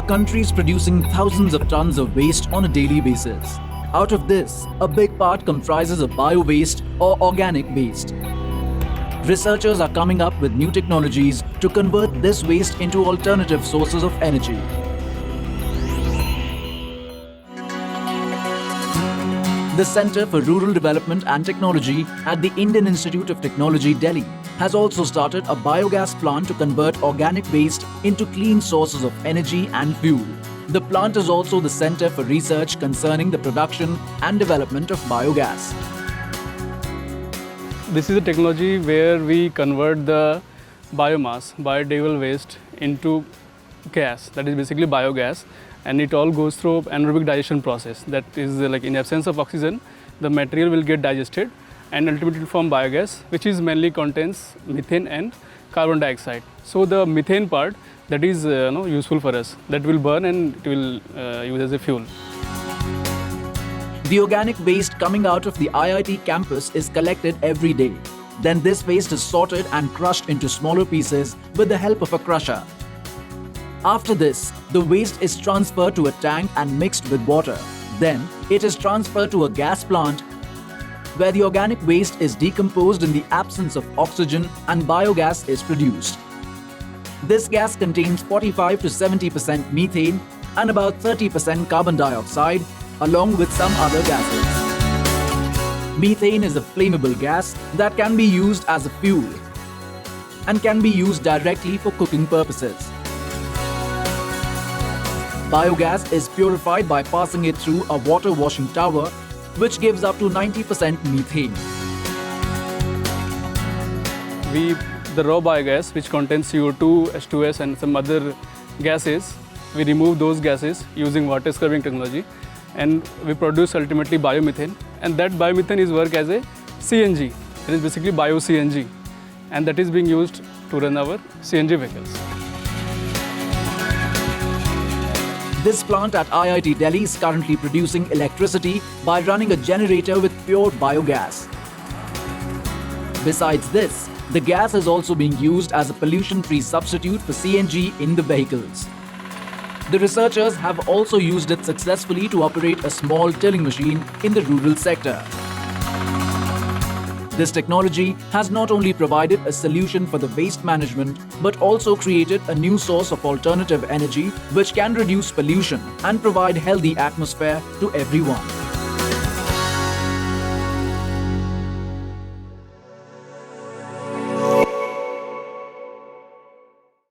country is producing thousands of tons of waste on a daily basis. Out of this, a big part comprises of bio-waste or organic waste. Researchers are coming up with new technologies to convert this waste into alternative sources of energy. The Center for Rural Development and Technology at the Indian Institute of Technology, Delhi, has also started a biogas plant to convert organic waste into clean sources of energy and fuel. The plant is also the center for research concerning the production and development of biogas. This is a technology where we convert the biomass, biodegradable waste, into gas, that is basically biogas, and it all goes through anaerobic digestion process. That is like in absence of oxygen, the material will get digested and ultimately form biogas, which is mainly contains methane and carbon dioxide. So the methane part, that is useful for us, that will burn and it will use as a fuel. The organic waste coming out of the IIT campus is collected every day. Then this waste is sorted and crushed into smaller pieces with the help of a crusher. After this, the waste is transferred to a tank and mixed with water. Then, it is transferred to a gas plant where the organic waste is decomposed in the absence of oxygen and biogas is produced. This gas contains 45 to 70% methane and about 30% carbon dioxide, along with some other gases. Methane is a flammable gas that can be used as a fuel and can be used directly for cooking purposes. Biogas is purified by passing it through a water washing tower, which gives up to 90% methane. The raw biogas, which contains CO2, H2S and some other gases, we remove those gases using water scrubbing technology, and we produce ultimately biomethane, and that biomethane is work as a CNG. It is basically bio-CNG, and that is being used to run our CNG vehicles. This plant at IIT Delhi is currently producing electricity by running a generator with pure biogas. Besides this, the gas is also being used as a pollution-free substitute for CNG in the vehicles. The researchers have also used it successfully to operate a small tilling machine in the rural sector. This technology has not only provided a solution for the waste management, but also created a new source of alternative energy which can reduce pollution and provide healthy atmosphere to everyone.